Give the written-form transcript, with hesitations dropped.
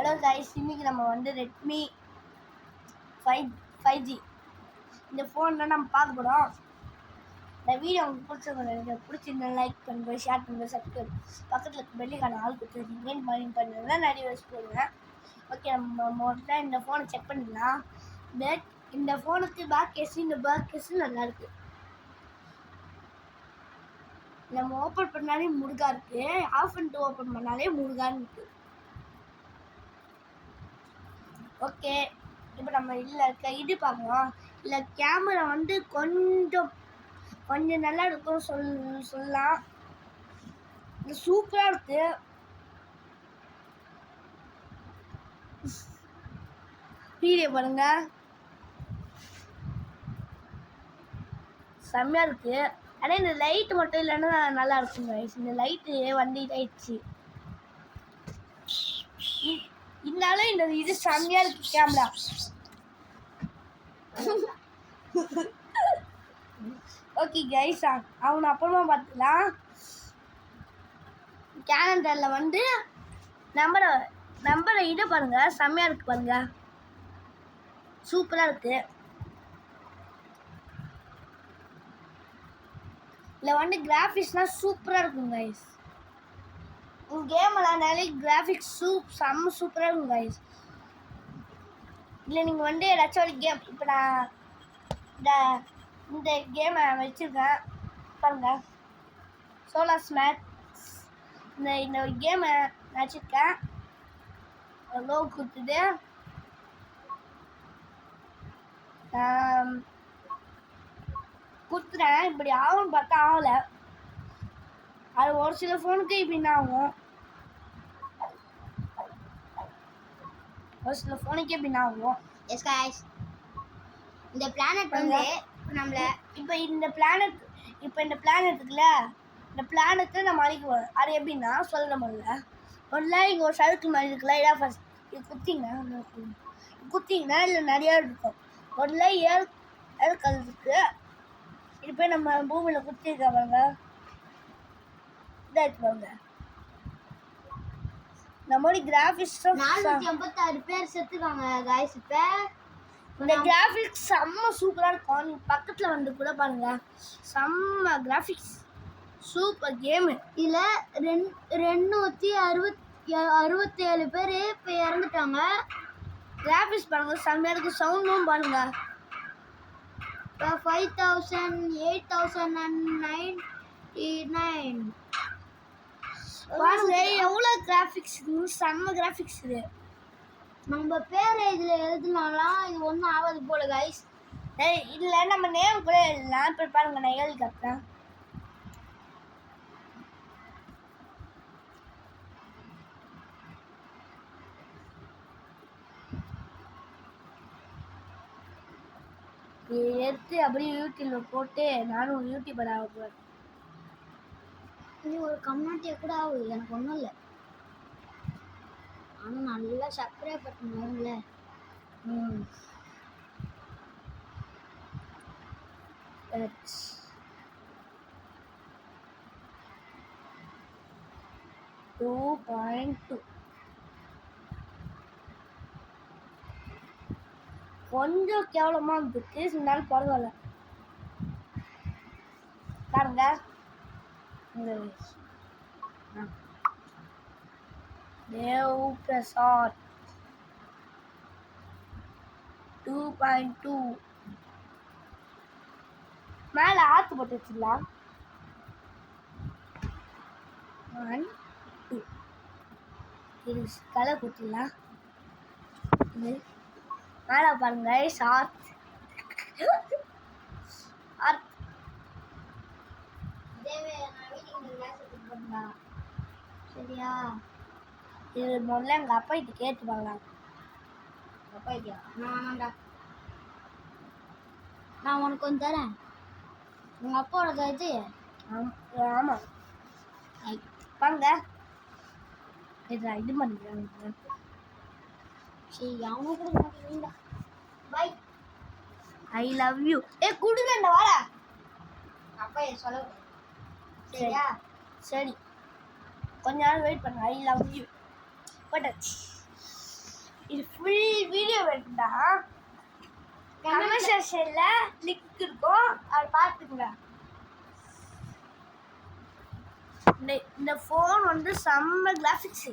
Hello guys, இன்னைக்கு நம்ம வந்து ரெட்மி 5G இந்த ஃபோன் தான் நம்ம பார்க்க போகிறோம். இந்த வீடியோ உங்களுக்கு பிடிச்சிருந்தா லைக் பண்ணுங்கள், ஷேர் பண்ணுங்கள், சப்ஸ்கிரைப் பக்கத்தில் இருக்க பெல்லுக்கான ஆள் கொடுத்துருக்கீங்க பண்ணுறதுனா நிறைய வச்சு போடுவேன். ஓகே, நம்ம முதல்ல இந்த ஃபோனை செக் பண்ணிடலாம். இந்த ஃபோனுக்கு பேக் கேஸு நல்லாயிருக்கு. நம்ம ஓப்பன் பண்ணாலே முருகா இருக்குது, ஆஃப் பண்ணிட்டு ஓப்பன் பண்ணாலே முருகான்னு இருக்குது. ஓகே, இப்போ நம்ம இது பார்க்கலாம். இல்லை கேமரா வந்து கொஞ்சம் நல்லா இருக்கும் சொல்லலாம். இது சூப்பராக இருக்கு. வீடியோ பாருங்க, செம்மையாக இருக்கு. ஆனால் இந்த லைட் மட்டும் இல்லைன்னா நல்லா இருக்குங்க. இந்த லைட்டு வண்டி ஆயிடுச்சு. இருந்தாலும் இந்த இது செம்மையா இருக்கு கேமரா. ஓகே கைஸ், அவனை அப்புறமா பார்த்துக்கலாம். கேலண்டரில் வந்து நம்பரை இதை பாருங்க, செம்மையா இருக்கு பாருங்க, சூப்பராக இருக்கு. இதில் வந்து கிராஃபிக்ஸ்லாம் சூப்பராக இருக்குங்க கைஸ். கேம் விளாண்டாலே கிராஃபிக்ஸ் செம்ம சூப்பராக இருக்கும் கைஸ். இல்லை நீங்கள் வந்து ஏதாச்சும் ஒரு கேம், இப்போ நான் இந்த கேமை வச்சுருக்கேன் பாருங்க, சோலார் ஸ்மாக்ஸ். இந்த கேமை வச்சுருக்கேன். லோ கொடுத்துட்டு கொடுத்துட்டேன். இப்படி ஆகும்னு பார்த்தா ஆகலை. அது ஒரு சில ஃபோனுக்கு இப்படின்னு ஆகும், ஒரு சில ஃபோனுக்கே இப்படின்னு ஆகும். எஸ் கைஸ், இந்த பிளானட் வந்து நம்மளை இந்த பிளானட் இருக்குல்ல, இந்த பிளானத்தை நம்ம அழிக்குவோம். அது எப்படின்னா சொல்ல முதல்ல இங்கே ஒரு சறுக்கு மாதிரி இருக்குல்ல, இதான் ஃபர்ஸ்ட். இது குத்திங்கன்னா இதில் நிறையா இருக்கும். முதல்ல ஏழு கல் இருக்கு. இது போய் நம்ம பூமியில் குத்திருக்க பாருங்க, இதாகிட்டு பாருங்க. இந்த மாதிரி கிராஃபிக்ஸ் 486 பேர் செத்துக்காங்க கைஸ். இப்போ இந்த கிராஃபிக்ஸ் செம்ம சூப்பராக இருக்கும். நீங்கள் பக்கத்தில் வந்து கூட பாருங்க, செம்ம கிராஃபிக்ஸ், சூப்பர் கேமு. இதில் 267 பேர் இப்போ இறந்துட்டாங்க. கிராஃபிக்ஸ் பாருங்க, செம்மையாக இருக்குது. சவுண்டும் பாருங்க, இப்போ 8099 பாருங்க எவ்வளோ கிராஃபிக்ஸ், செம்ம கிராஃபிக்ஸ். இது நம்ம பேரை இதில் எழுதினாலாம் இது ஒன்றும் ஆகாது போல கைஸ். இல்லை நம்ம நேம் கூட எழுதலாம். இப்போ பாருங்க, நான் எழுதி காட்டுறேன். எடுத்து அப்படியே யூடியூப்ல போட்டு நானும் யூடியூபர் ஆக போகிறேன். நீ ஒரு கம்யூனிட்டியை கூட ஆகுது, எனக்கு ஒன்றும் இல்லை. ஆனால் நல்லா சப்ஸ்கிரைப் பண்ணுவாங்கல்ல. கொஞ்சம் கேவலமாக இருந்துச்சு, இருந்தாலும் பரவாயில்ல. பாருங்க, தேவ் பிரசாத் 2.2 மேலே ஆற்று போட்டு வச்சிடலாம். 1 2 இது கலர் கொடுத்துடலாம். இது மேலே பாருங்க, ஷார்ட் சரியா? இது முதல்ல எங்கள் அப்பா கிட்ட கேட்டு பார்க்கலாம். அப்பா இல்லையா? நான் உனக்கு கொஞ்சம் தரேன். உங்கள் அப்பாவோட இது. ஆமாம் பாருங்க, இது பண்ணிக்கிறாங்க. சரி, அவனும் கூட மாட்டேங்க. Bye, I love you. கொடுங்க வார அப்பா சொல்ல. சரியா? சரி, கொஞ்ச நேரம் வெயிட் பண்ணுங்க. ஐ லவ் யூ. போட்டாச்சு. இது ஃபுல் வீடியோ வேணும்டா கமெண்ட் செக்ஷனில் லிங்க் இருக்கும் அதை பார்த்துக்குங்க. இந்த ஃபோன் வந்து செம்ம கிராஃபிக்ஸு.